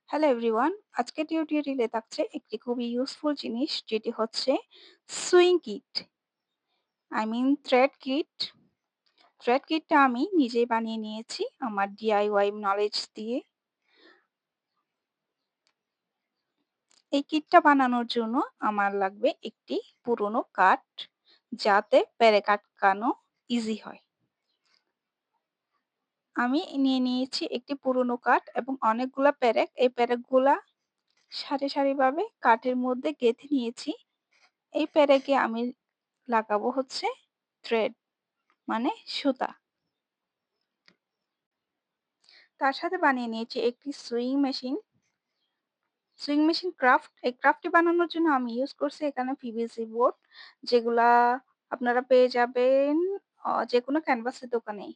Hello everyone, আজকের টিউটোরিয়ালে থাকছে একটি খুবই ইউজফুল জিনিস যেটি হচ্ছে sewing kit. Thread kit. Thread কিটটা আমি নিজেই বানিয়ে নিয়েছি আমার ডিআইওয়াই নলেজ দিয়ে। এই কিটটা বানানোর জন্য আমার লাগবে একটি পুরনো কাঠ, যাতে পেরেক আটকানো ইজি হয়। আমি নিয়ে নিয়েছি একটি পুরনো কাঠ এবং অনেকগুলা পেরেক। এই পেরেকগুলা সারি সারিভাবে কাঠের মধ্যে গেঁথে নিয়েছি। এই পেরেকে আমি লাগাবো হচ্ছে থ্রেড, মানে সুতা। তার সাথে বানিয়ে নিয়েছি একটি sewing machine. Sewing machine craft. এই ক্রাফটটি বানানোর জন্য আমি ইউজ করছি এখানে পিভিসি বোর্ড, যেগুলা আপনারা পেয়ে যাবেন যেকোনো ক্যানভাসের দোকানেই।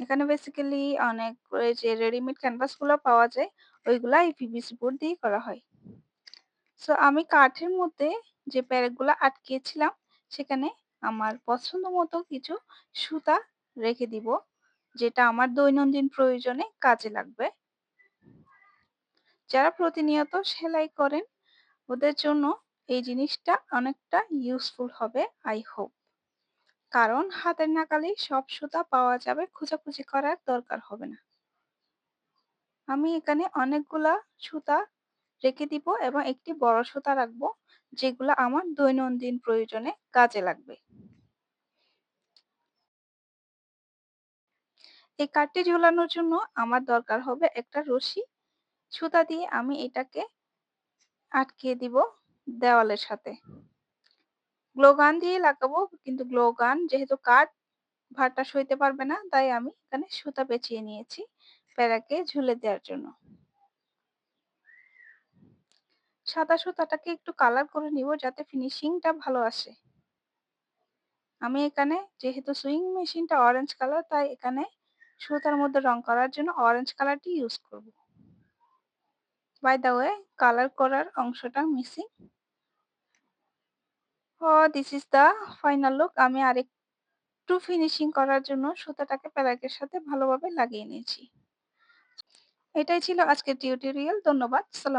এখানে বেসিক্যালি অনেক ওই যে রেডিমেড ক্যানভাস গুলো পাওয়া যায়, ওইগুলা এই পিভিসি বোর্ড দিয়ে করা হয়। সো আমি কাঠের মধ্যে যে প্যারেকগুলা আটকিয়েছিলাম, সেখানে আমার পছন্দ মতো কিছু সুতা রেখে দিব, যেটা আমার দৈনন্দিন প্রয়োজনে কাজে লাগবে। যারা প্রতিনিয়ত সেলাই করেন, ওদের জন্য এই জিনিসটা অনেকটা ইউজফুল হবে আই হোপ। কারণ হাতের নাগালেই সব সুতা পাওয়া যাবে, খোঁজাখুঁজি করার দরকার হবে না। আমি এখানে অনেকগুলা সুতা রেখে দিব এবং একটি বড় সুতা রাখবো, যেগুলা আমার দৈনন্দিন প্রয়োজনে কাজে লাগবে। এই কাঠটি ঝুলানোর জন্য আমার দরকার হবে একটা রশি। সুতা দিয়ে আমি এটাকে আটকিয়ে দিব দেওয়ালের সাথে। গ্লো গান দিয়ে লাগাবো, কিন্তু গ্লো গান যেহেতু কাঠ ভারটা সইতে পারবে না, তাই আমি এখানে সুতা পেঁচিয়ে নিয়েছি প্যারাকে ঝুলে দেওয়ার জন্য। সাদা সুতাটাকে একটু কালার করে নিব যাতে ফিনিশিংটা ভালো আসে। আমি এখানে যেহেতু সুইং মেশিনটা অরেঞ্জ কালার, তাই এখানে সুতার মধ্যে রং করার জন্য অরেঞ্জ কালারটি ইউজ করব। বাই দ্য ওয়ে, কালার করার অংশটা missing. This is the final look. আমি আরেকটু ফিনিশিং করার জন্য সুতাটাকে প্যারাকের সাথে ভালোভাবে লাগিয়ে নিয়েছি। এটাই ছিল আজকের টিউটোরিয়াল। ধন্যবাদ। সালাম।